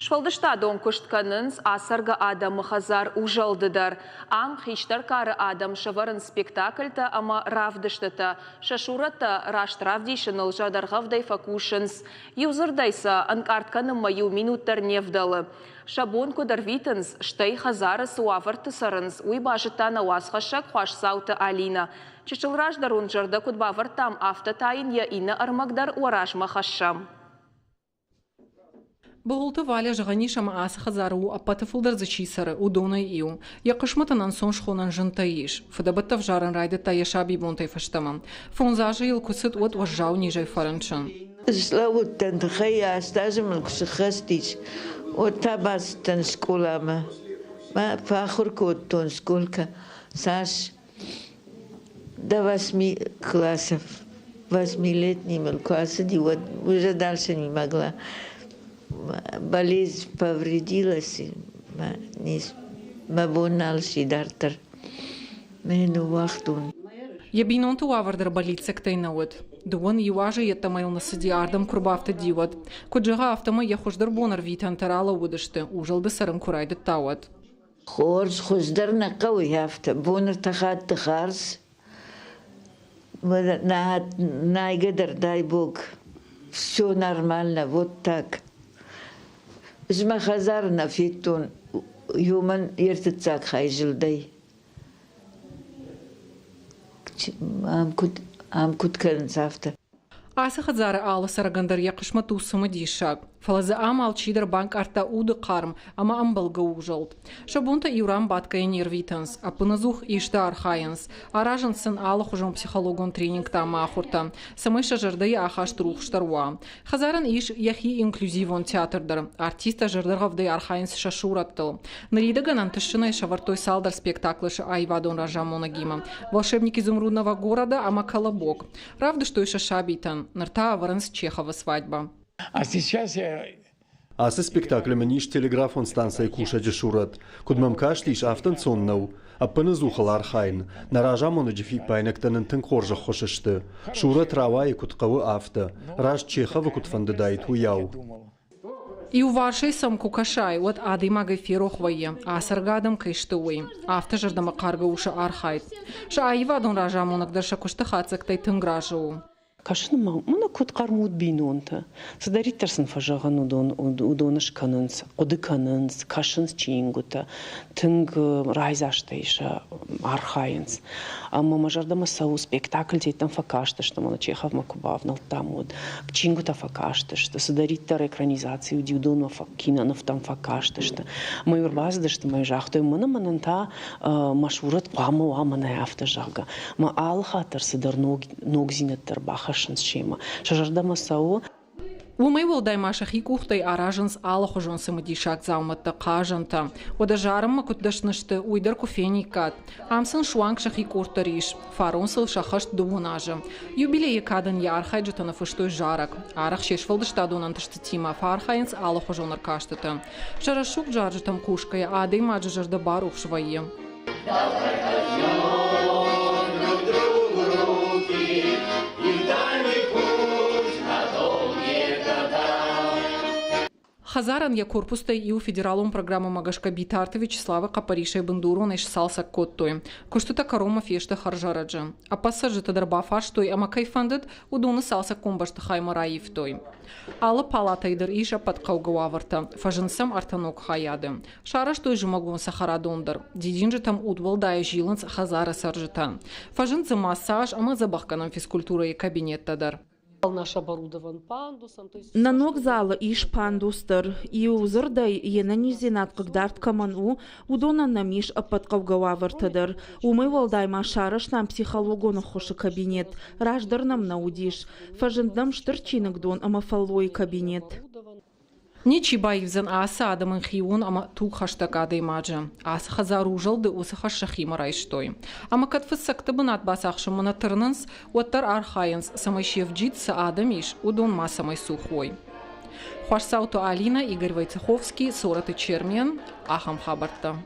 Швалдыштадон куштканынс асарга адам хазар ужалдыдар. Ам хиштар кары адам шаварын спектакльта ама равдыштыта. Шашурата раштравдишыныл жадарғавдай факушынс. Юзырдайса анкартканым маю минуттар невдалы. Шабон кударвитынс штай хазары суавартысарынс. Уйбажытана уасхашак хуашсауты Алина. Чечылраждарун жырда кудбавартам автотайын я ина армагдар уаражма хашам. Бұғылты валя жағанишама асы хазару апатыфылдар зачисары удоной иу. Яқышматанан сон шхонан жынтаиш. Фадабаттав жарын райды таяшаби бонтай фаштамам. Фонзажы ил кусыт от важжау нижай фаранчан. Славут тантхая астажам кшхастич. Вот табас тан школама. Ма фахур кот тон сколько. Саш до 8 классов. 8-летний класс. Вот уже дальше не могла. Болезнь повредилась, мабоналши дартер. Мену вахтун. Ябинон туавардар болится ктайнауд. Дуан юажа еттамайл на сади ардам курбафта дивад. Куджага автома яхуждар бонар витан тарала удышты. Ужалды сарым курайды тауад. Хорс хуждар на кауи афта. Бонар тахат тахарс. Найгадар, дай Бог. Все нормально, вот так. Жма хазар на фитон, юман ертыцак хайжилдай. Амкут кэнцафта. Асы хазары алы сарагандар яқышма тусымы дишак. Фалазы ам алчидар банк арта уды қарым, ама амбалга ужалд. Шабунта иурам баткая нервитанс, а пыназух ишта архаянс. Аражансын алы хужам психологон тренингта махурта. Самай шажырдай ахаш трух штаруа. Хазаран иш яхи инклюзивон театрдар. Артиста жырдаргавдай архаянс шашураттыл. Наридаган антышынай шавартой салдар спектаклыш айвадон ражамона гима. Волшебник изумрудного города, ама колобок. Правда, что и шашабитан. Нарта аваранс Чехова свадьба. А сейчас я... Асы спектаклем ниш телеграфон станция куша дешурат. Кудмам кашлиш автонцоннау. А пынызухал архайн. Наражамоны джифик пайнактанын тынкоржа хошышты. Шура трава и куткавы авто. Раж Чехова кутфандыдайт уяу. И у вашей самку кашай, вот ады магай ферохвае, а саргадам кайштуй. Авто жардама карга уша архайт. Ша айвадон ражамонак дарша куштахацак тай тынгражу. Кашнама, мана кот кармут бинонта. Садариттерсен фажаган удоныш канынс, оды канынс, кашынс чиингута, тынг райзаштайша архаинс. Ама мажардама сау спектакль дейтан факаштышта, мана Чехов Макубавнал там вот. Чиингута факаштышта, садариттер экранизации удиудонма кинанов там факаштышта. Майор баздышта, май жахтой, мана мананта машурат паму амана автожага. Ма алхатар садар ногзинаттер баха шема. Шажардама сау. Умай волдай машахи кухтай аражанс алахожон самадишак зауматта кажанта. Одажарам макутдашнышты уйдар куфеникат. Амсан шуанг шахи куртариш. Фаронсыл шахашт дувунажа. Юбилей кадан ярхай джатана фыштой жарак. Арах шешвалдыштадун антыштатима фархайнс алахожон аркаштата. Шарашук джарджатам кушкая, а адей маджа жарда барух швае. Хазаран я корпуста и у федералом программа Магашка Битарта Вячеслава Капариша и Бандуру найшсалса коттой. Коштута карома фешта харжараджа. А пассажита дарба фаштой ама кайфандет удуна салса комбашта хайма раифтой. Алла палата идер иша под каугаварта. Фажинсам артанок хаяды. Шараш той же могун сахарадондар. Дидин же там удвал дая жиланс хазара саржита. Фажин за массаж, ама за бахканом физкультура и кабинет тадар. На ног зала иш пандустер и узырдай ена низинат кагдарт каману удона намиш апаткавгававартадыр. Умы волдайма шарыш нам психологону хоши кабинет. Раждар нам наудиш. Фажындам штырчинок дон амафалой кабинет. Ничи байвзен аса адамын хиун ама тук хаштагады маджа. Аса хазару жалды усы хашахима райштой. Ама катфысак табынат басахшымына тырнынс, оттар архайынс самайшев джитса адамиш удон ма самай сухой. Хуашсауту Алина, Игорь Войцеховский, Сораты Чермен, Ахам Хабарта.